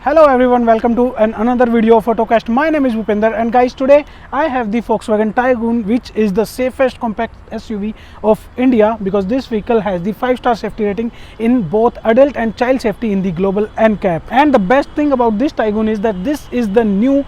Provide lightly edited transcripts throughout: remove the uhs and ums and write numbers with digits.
Hello everyone, welcome to another video of AutoCast. My name is Bhupinder and guys, today I have the Volkswagen Taigun, which is the safest compact SUV of India because this vehicle has the 5-star safety rating in both adult and child safety in the global NCAP. And the best thing about this Taigun is that this is the new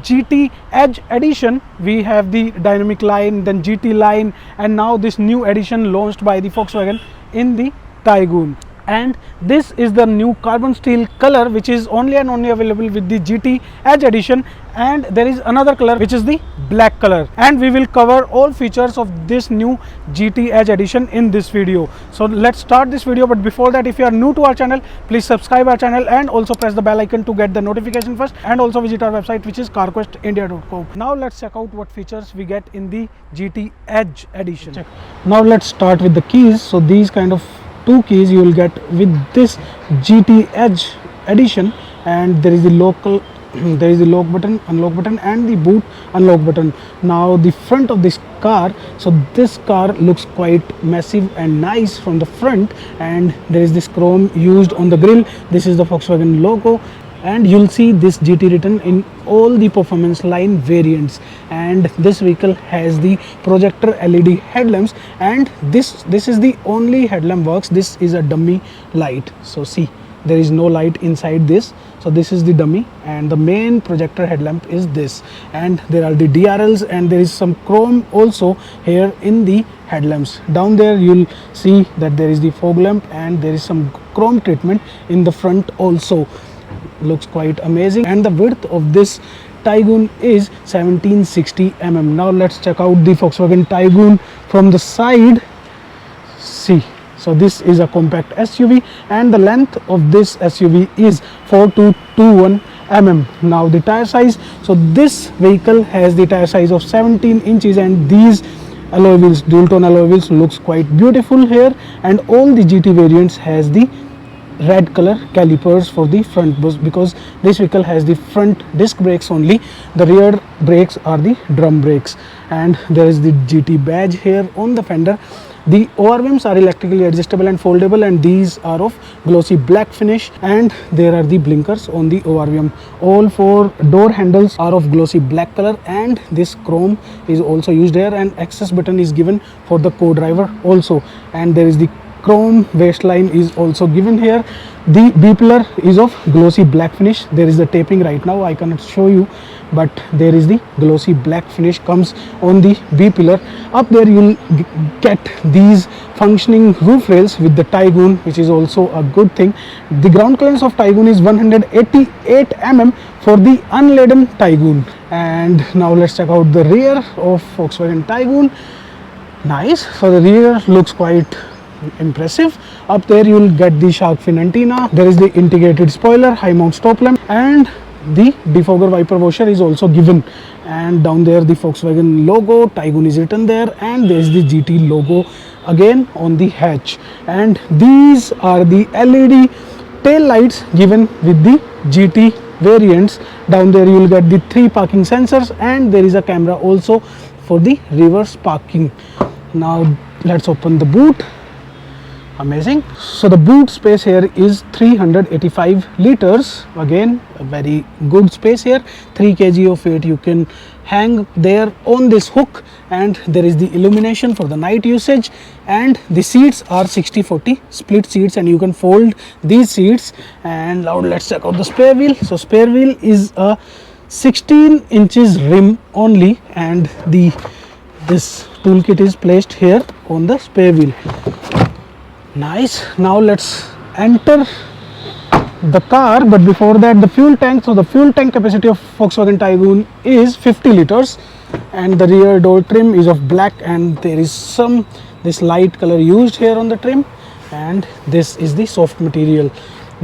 GT Edge edition. We have the dynamic line, then GT line, and now this new edition launched by the Volkswagen in the Taigun. And this is the new carbon steel color, which is only and only available with the GT Edge edition, and there is another color which is the black color, and we will cover all features of this new GT Edge edition in this video. So let's start this video, but before that, if you are new to our channel, please subscribe our channel and also press the bell icon to get the notification first, and also visit our website, which is carquestindia.com. Now let's check out what features we get in the GT Edge edition. Now let's start with the keys. So these kind of two keys you will get with this GT Edge edition, and there is the lock button, unlock button, and the boot unlock button. Now the front of this car, so this car looks quite massive and nice from the front, and there is this chrome used on the grille. This is the Volkswagen logo, and you'll see this GT written in all the performance line variants. And this vehicle has the projector LED headlamps, and this is the only headlamp works. This is a dummy light, so see, there is no light inside this, so this is the dummy, and the main projector headlamp is this. And there are the DRLs, and there is some chrome also here in the headlamps. Down there you'll see that there is the fog lamp, and there is some chrome treatment in the front also. Looks quite amazing, and the width of this Taigun is 1760 mm. Now let's check out the Volkswagen Taigun from the side. See, so this is a compact SUV, and the length of this SUV is 4221 mm. Now the tire size, so this vehicle has the tire size of 17 inches, and these alloy wheels, dual tone alloy wheels, looks quite beautiful here. And all the GT variants has the red color calipers for the front bus, because this vehicle has the front disc brakes only. The rear brakes are the drum brakes, and there is the GT badge here on the fender. The ORVMs are electrically adjustable and foldable, and these are of glossy black finish, and there are the blinkers on the ORVM. All 4 door handles are of glossy black color, and this chrome is also used here, and access button is given for the co-driver also, and there is the chrome waistline is also given here. The B pillar is of glossy black finish. There is the taping right now, I cannot show you, but there is the glossy black finish comes on the B pillar. Up there you'll get these functioning roof rails with the Taigun, which is also a good thing. The ground clearance of Taigun is 188 mm for the unladen Taigun. And now let's check out the rear of Volkswagen Taigun. Nice, so the rear looks quite impressive. Up there you will get the shark fin antenna. There is the integrated spoiler, high mount stop lamp, and the defogger wiper washer is also given. And down there the Volkswagen logo, Taigun is written there, and there is the GT logo again on the hatch. And these are the LED tail lights given with the GT variants. Down there you will get the 3 parking sensors, and there is a camera also for the reverse parking. Now let's open the boot. Amazing. So the boot space here is 385 liters. Again, a very good space here. 3 kg of weight you can hang there on this hook, and there is the illumination for the night usage, and the seats are 60/40 split seats, and you can fold these seats. And now let's check out the spare wheel. So spare wheel is a 16 inches rim only, and this toolkit is placed here on the spare wheel. Nice. Now let's enter the car, but before that, the fuel tank. So the fuel tank capacity of Volkswagen Taigun is 50 liters, and the rear door trim is of black, and there is this light color used here on the trim, and this is the soft material.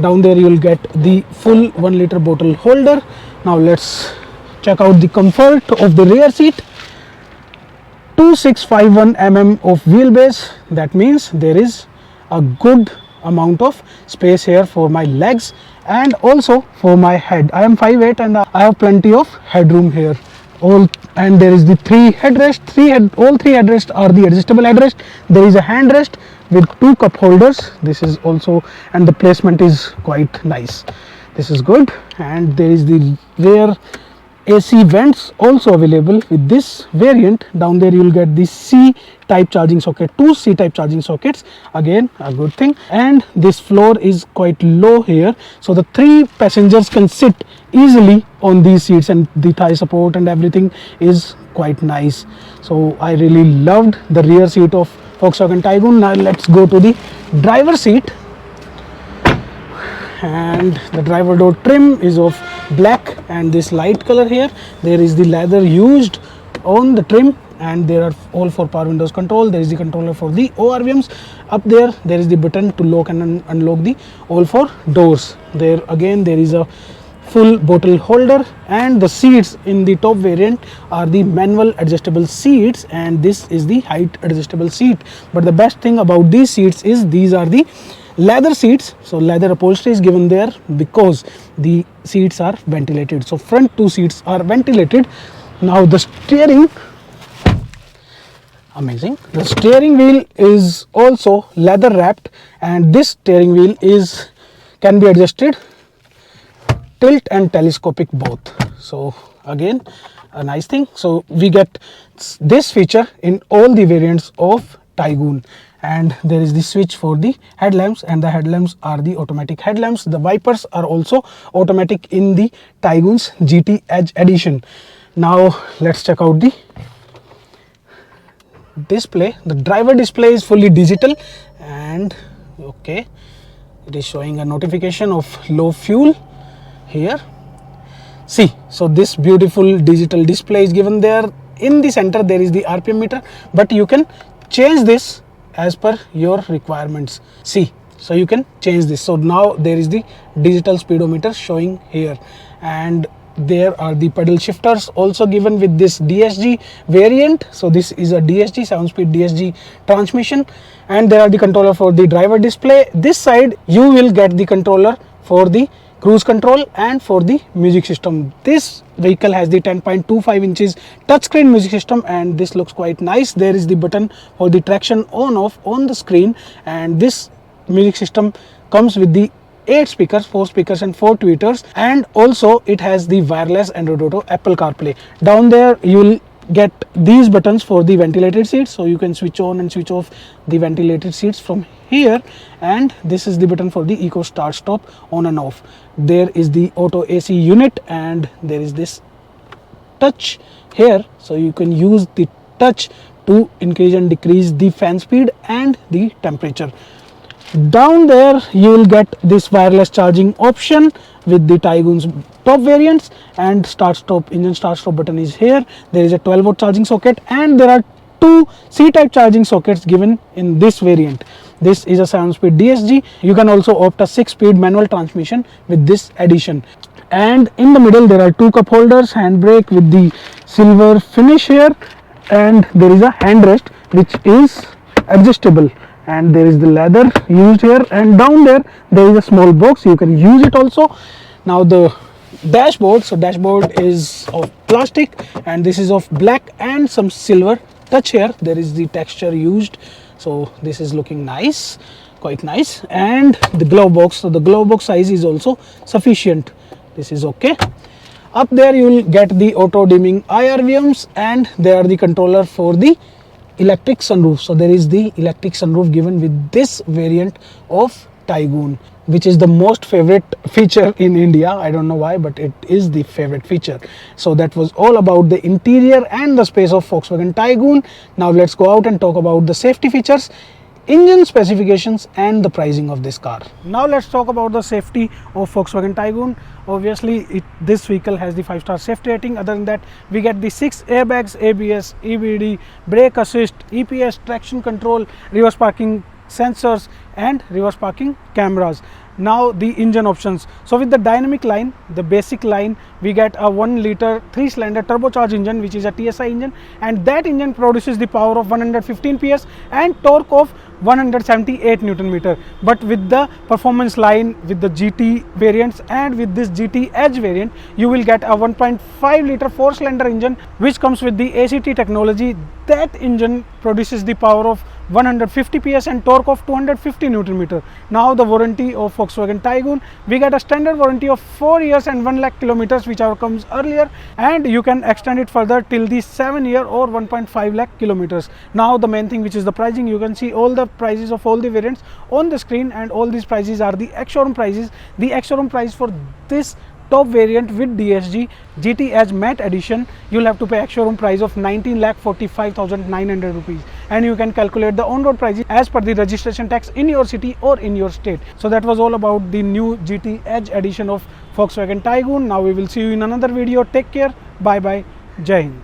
Down there you will get the full 1 liter bottle holder. Now let's check out the comfort of the rear seat. 2651 mm of wheelbase. That means there is a good amount of space here for my legs and also for my head. I am 5'8" and I have plenty of headroom here. And there is the 3 headrests. All 3 headrests are the adjustable headrest. There is a handrest with 2 cup holders. This is also, and the placement is quite nice. This is good. And there is the rear AC vents also available with this variant. Down there you will get the C type charging socket, two C type charging sockets, again a good thing. And this floor is quite low here, so the 3 passengers can sit easily on these seats, and the thigh support and everything is quite nice. So I really loved the rear seat of Volkswagen Taigun. Now let's go to the driver seat. And the driver door trim is of black and this light color here. There is the leather used on the trim, and there are all 4 power windows control. There is the controller for the ORVMs. Up there is the button to lock and unlock the all 4 doors. There again there is a full bottle holder, and the seats in the top variant are the manual adjustable seats, and this is the height adjustable seat. But the best thing about these seats is these are the leather seats, so leather upholstery is given there because the seats are ventilated. So front 2 seats are ventilated. Now the steering, amazing. The steering wheel is also leather wrapped, and this steering wheel can be adjusted tilt and telescopic both. So again a nice thing. So we get this feature in all the variants of Taigun. And there is the switch for the headlamps, and the headlamps are the automatic headlamps. The wipers are also automatic in the Taigun's GT Edge edition. Now let's check out the display. The driver display is fully digital, and okay, it is showing a notification of low fuel here. See, so this beautiful digital display is given there. In the center there is the RPM meter, but you can change this as per your requirements. See, so you can change this. So now there is the digital speedometer showing here, and there are the pedal shifters also given with this DSG variant. So this is a DSG 7-speed DSG transmission, and there are the controller for the driver display. This side you will get the controller for the cruise control and for the music system. This vehicle has the 10.25 inches touchscreen music system, and this looks quite nice. There is the button for the traction on off on the screen, and this music system comes with the 8 speakers, 4 speakers and 4 tweeters, and also it has the wireless Android Auto, Apple CarPlay. Down there you will get these buttons for the ventilated seats, so you can switch on and switch off the ventilated seats from here, and this is the button for the eco start stop on and off. There is the auto AC unit, and there is this touch here, so you can use the touch to increase and decrease the fan speed and the temperature. Down there you will get this wireless charging option with the Taigun's top variants, and start stop, engine start stop button is here. There is a 12-volt charging socket, and there are 2 C-type charging sockets given in this variant. This is a 7-speed DSG. You can also opt a 6-speed manual transmission with this addition. And in the middle there are 2 cup holders, handbrake with the silver finish here, and there is a handrest which is adjustable, and there is the leather used here, and down there is a small box, you can use it also. Now the dashboard, so dashboard is of plastic, and this is of black and some silver touch here. There is the texture used, so this is looking nice, quite nice. And the glove box, so the glove box size is also sufficient. This is okay. Up there you will get the auto dimming IRVMs, and there are the controller for the electric sunroof. So there is the electric sunroof given with this variant of Taigun, which is the most favorite feature in India. I don't know why, but it is the favorite feature. So that was all about the interior and the space of Volkswagen Taigun. Now let's go out and talk about the safety features, engine specifications and the pricing of this car. Now let's talk about the safety of Volkswagen Taigun. Obviously this vehicle has the 5-star safety rating. Other than that, we get the 6 airbags, ABS, EBD, brake assist, EPS, traction control, reverse parking sensors and reverse parking cameras. Now the engine options. So with the dynamic line, the basic line, we get a 1-liter 3-cylinder turbocharged engine, which is a TSI engine, and that engine produces the power of 115 PS and torque of 178 Newton meter. But with the performance line, with the GT variants and with this GT Edge variant, you will get a 1.5-liter 4-cylinder engine which comes with the ACT technology. That engine produces the power of 150 PS and torque of 250 Newton meter. Now the warranty of Volkswagen Taigun, we get a standard warranty of 4 years and 1 lakh kilometers, which comes earlier, and you can extend it further till the 7-year or 1.5 lakh kilometers. Now the main thing, which is the pricing, you can see all the prices of all the variants on the screen, and all these prices are the ex-showroom prices. The ex-showroom price for this top variant with DSG GT Edge Matte Edition, you'll have to pay ex-showroom price of 19,45,900 rupees, and you can calculate the on-road prices as per the registration tax in your city or in your state. So that was all about the new GT Edge Edition of Volkswagen Taigun. Now we will see you in another video. Take care. Bye bye. Jai Hind.